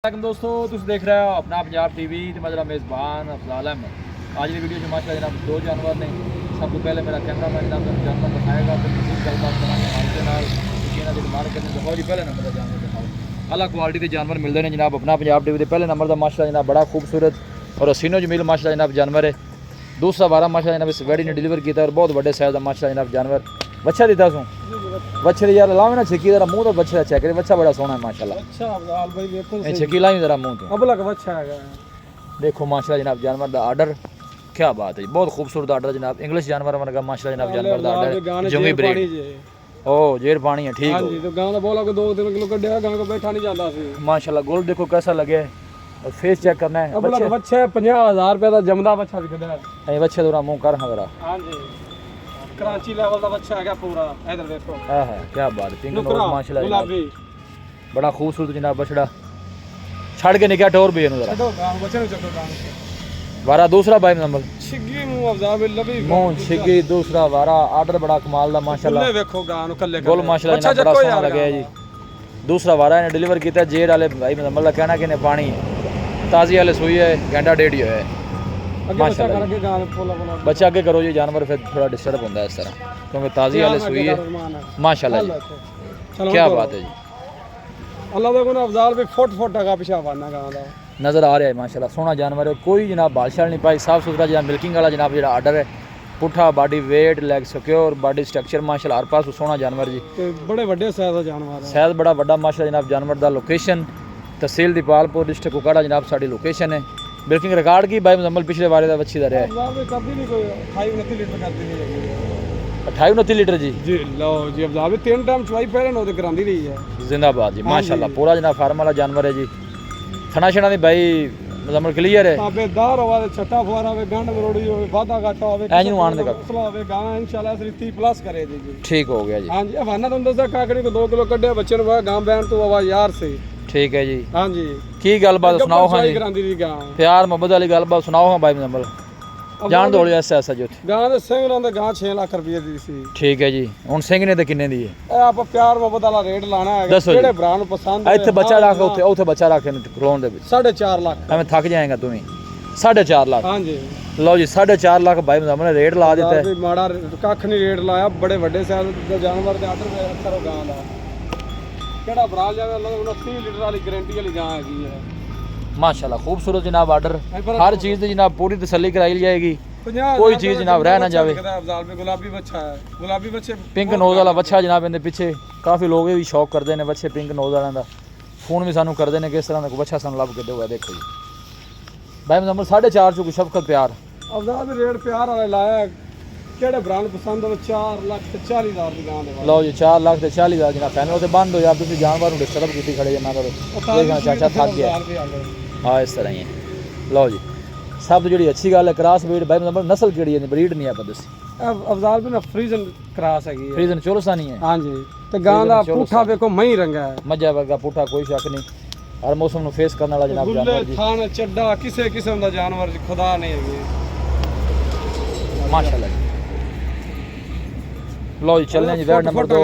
दोस्तों तुम देख रहे हो अपना पंजाब टीवी तो मैं जरा मेज़बान अफजाल अहमद। आज की वीडियो माशा जनाब दो जानवर ने। सब तो पहले मेरा कैमरामैन जनाब जानवर दिखाएगा, फिर मजीद गलबात करांगे मालिक नाल कि मार्केट में दिखाओ जी। पहले नंबर का जानवर दिखाओ, अलग क्वालिटी के जानवर मिलते हैं जनाब अपना पंजाब टीवी के पहले नंबर का माशा जनाब बड़ा खूबसूरत और हसीनो जमील माशा जनाब जानवर है। दूसरा बारह माशा जनाब इस वेडी ने डिलीवर किया और बहुत बड़े साइज का माशा जनाब जानवर बच्चा दिता सूँ बच्चे यार लावे ना छिकी जरा मुंह तो बच्चे का चेक करे, बच्चा बड़ा सोहना है माशाल्लाह। अच्छा अफजाल भाई देखो ये छिकी लाई जरा मुंह तो अब लग बच्चा है देखो माशाल्लाह जनाब जानवर का आर्डर क्या बात है, बहुत खूबसूरत आर्डर जनाब। इंग्लिश जानवर वर्गा माशाल्लाह जनाब जानवर का आर्डर जंगी ब्रीड ओ जेर पानी है ठीक हां जी। तो गांव दा बोला को 2-3 किलो कड्या गांव को बैठा नहीं जाता सी माशाल्लाह। गोल देखो कैसा लगे और फेस चेक करना है। अब लग बच्चा 50000 रुपए दा जमदा बच्चा भी कड्या है बच्चे थोड़ा मुंह कर हां जरा। हां जी कराची लेवल का बच्चा है क्या पूरा इधर देखो। हां है क्या बात है, पिंक नोज माशाल्लाह गुलाबी बड़ा खूबसूरत जनाब बछड़ा छड़ के निकल टोर भी जरा चलो गांव बच्चे ने चलो गांव वारा दूसरा बाई नंबर छिगी मुंह अफजाल भाई लबी मुंह छिगी दूसरा वारा आर्डर बड़ा कमाल दा माशाल्लाह। ले देखो गांव नु कल्ले गोल माशाल्लाह जनाब बड़ा सोहना लगे जी। दूसरा वारा ने डिलीवर किया जेर वाले भाई मतलब कहना कि ने पानी ताजी वाले सुई है घंटा डेढ़ ही है माशाल्लाह। बच्चा आगे करो जी जानवर फिर थोड़ा डिस्टर्ब होता है इस तरह क्योंकि ताजी वाले सुई है माशाल्लाह जी। क्या बात है जी, अल्लाह दा गुना अफजाल भी फुट फुट का पिछावाना गांव दा नज़र आ रहा है माशाल्लाह। सोहना जानवर है, कोई जनाब बादशाह नहीं पाई, साफ सुथरा जनाब मिल्किंग वाला जनाब जो आर्डर है। पुठा body weight leg secure body structure माशाल्लाह हर पास सोहना जानवर जी। बड़े बड़े साइज का जानवर है, साइज बड़ा बड़ा माशाल्लाह जनाब। जानवर का लोकेशन तहसील दीपालपुर डिस्ट्रिक्ट कुकाड़ा जनाब साड़ी लोकेशन है। बिल्किंग रिकॉर्ड की भाई मुजम्मल पिछले बारे का अच्छी दर है 28-29 लीटर जी जी। लो जी अफजाल 3 टाइम चुवाई पहले नो ते करांदी रही है जिंदाबाद जी माशाल्लाह। पूरा जनाब फार्म वाला जानवर है जी। थना छना दी भाई मुजम्मल क्लियर है। ताबेदार होवे छटा फुआरा होवे गंड मरोड़ी होवे वादा घाटा होवे एज नु आन दे का होवे गाना इंशाल्लाह 30 प्लस करे जी। ठीक हो गया जी। हां जी हवाना तुम दसा काकड़ी को 2 किलो कड्डे बच्चे नु गांव बैन तो आवाज यार से ठीक है जी। हां जी की गलबात सुनाओ। हां जी करांदी रही गांव प्यार मोहब्बत वाली गलबात सुनाओ। हां भाई मुजम्मल जान दो ऐसा ऐसा जो गांव दे सिंगरां दे गांव 6 लाख रुपए दी सी। ठीक है जी। हुन सिंह ने ते किन्ने दी है ए आप प्यार मोहब्बत वाला रेट लाना है केड़े भरा नु पसंद है। इथे बच्चा रख उथे बच्चा रख ग्राउंड दे विच 4.5 लाख हमें थक जाएगा तुम्हें 4.5 लाख। हां जी लो जी 4.5 लाख भाई मुजम्मल ने रेट ला दिता है। माड़ा कख नहीं रेट लाया, बड़े बड़े साइज दे जानवर दे आर्डर पे करो गांव दा केड़ा भरा जावे। अल्लाह 30 लीटर वाली गारंटी वाली गां हैगी है माशाल्लाह। खूबसूरत जनाब आर्डर हर चीज़ की जनाब पूरी तसल्ली कराई जाएगी, कोई चीज़ जनाब रह ना जाए। गुलाबी बच्चा है, गुलाबी बच्चे पिंक नोज वाला बच्चा जनाब इनके पिछे काफ़ी लोग भी शौक करते हैं बच्चे पिंक नोज वालों का। फोन भी सानू करते हैं किस तरह का बच्चा सानू लब के दो। देखो जी भाई मुजम्मल 4.5 चो शफकत प्यार अफजाल भी रेट प्यार वाले लाया केड़े ब्रांड पसंद हो 4,40,000 की गां दे। लो जी 4,40,000 जनाब फाइनल तो बंद हो यार तुम जानवर डिस्टर्ब की खड़े ना करो देखना चाचा थक गया। हाँ इस तरह ही है। लो जी सब जी अच्छी गल है क्रॉस ब्रीड भाई मुजम्मल नस्ल केड़ी है ब्रीड नहीं आप दसी अफजाल भी ना फ्रीजन क्रॉस है फ्रीजन चोलसानी है। हां जी ते गां दा पुठा देखो मही रंगा है मजा वर्गा पुठा कोई शक नहीं हर मौसम नु फेस करने वाला जनाब जानवर जी। थान चड्डा किसी किस्म दा जानवर खुदा नहीं है माशाल्लाह। लो जी चलने जी वेड नंबर 2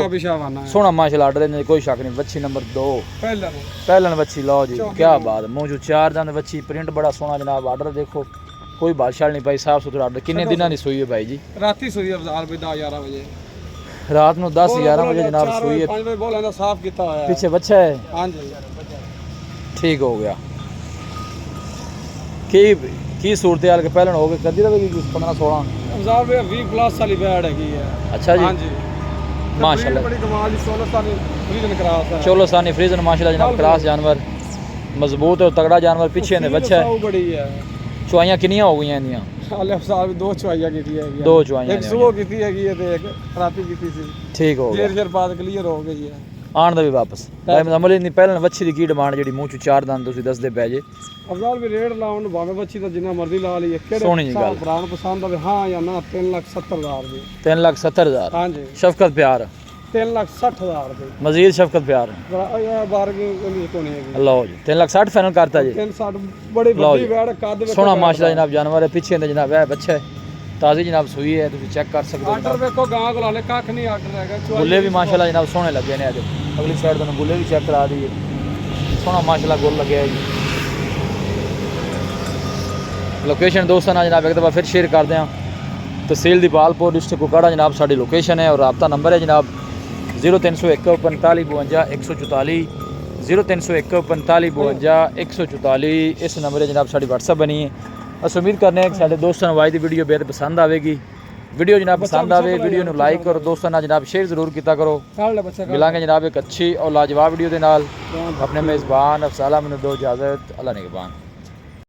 सोना माशाल्लाह आर्डर ने कोई शक नहीं। बच्ची नंबर 2 पहलन बच्ची। लो जी क्या बात है, मुंह जो 4 दांत बच्ची प्रिंट बड़ा सोना जनाब। आर्डर देखो कोई बादशाह नहीं पाई, साफ सुथरा आर्डर। किन्ने दिनां दी सूई है भाई जी? राती सूई अफजाल भी 10-11 बजे रात नु 10-11 बजे जनाब सूई है। 5 बजे बोला ना साफ किया होया पीछे बच्चा है। हां जी ठीक हो गया। की सूरत हाल के पहलन हो गए कदी रहेगी 15-16 अफजाल भी 20 प्लस वाली बैड है। अच्छा जी हां जी माशाल्लाह बड़ी कमाल की 16 साल फ्रीजन क्रॉस है। 16 साल फ्रीजन माशाल्लाह जनाब क्रॉस जानवर मजबूत और तगड़ा जानवर। पीछे ने बच्चा है। बड़ी है चुआइयां कितनियां हो गई इंदियां? अल्लाह अफजाल भी 2 चुआइयां कीती है। 2 चुआइयां एक सुबह कीती है ते एक राती कीती सी। ठीक हो गया देर बाद क्लियर हो गई है आन दा भी वापस भाई मुजम्मल इतनी पहले बच्ची दी की डिमांड जेडी मुंह चो 4 दांत तुसी दसदे पै जे अफजाल भी रेट लाउन भावे बच्ची दा जिन्ना मर्जी ला ली केड़े सोहनी जी गल ब्रांड पसंद आवे हां या ना 3,70,000 दी 3,70,000 हां जी। शफकत प्यार 3,60,000 दी मजीद शफकत प्यार बारगिंग कोनी है। लो जी 3,60,000 फाइनल करता जी। 360 बड़ी बड़ी बैड कद सोना माशाल्लाह जनाब जानवर है। पीछे ने जनाब है बच्चा है ताज़ी जनाब सुई है तुम चेक कर सकते हो। आर्डर देखो गां को लाले कख नहीं आर्डर हैगा। गुल्ले भी माशाल्लाह जनाब सोहने लगे ने। अज अगली साइड तुम गुल्ले भी चेक करा दिए सोहना माशाल्लाह गोल लगे जी। लोकेशन दोस्तों ना जनाब एक दफ़ा फिर शेयर कर दें। तहसील दीपालपुर डिस्ट्रिक्ट कुपवाड़ा जनाब साड़ी लोकेशन है और रब्ता नंबर है जनाब 0301 45 52 144 0301 45 52 144। इस नंबर जनाब साड़ी व्हाट्सअप बनी है। अस उम्मीद करने हैं कि साढ़े दोस्तों वाई की वीडियो बेहद पसंद आएगी। वीडियो जनाब पसंद आए वीडियो को लाइक करो, दोस्तों ना जनाब शेयर जरूर किया करो। मिलांगे जनाब एक अच्छी और लाजवाब वीडियो के नाल। अपने मेज़बान अफसाला मैनूं दो इजाज़त, अल्लाह निगहबान।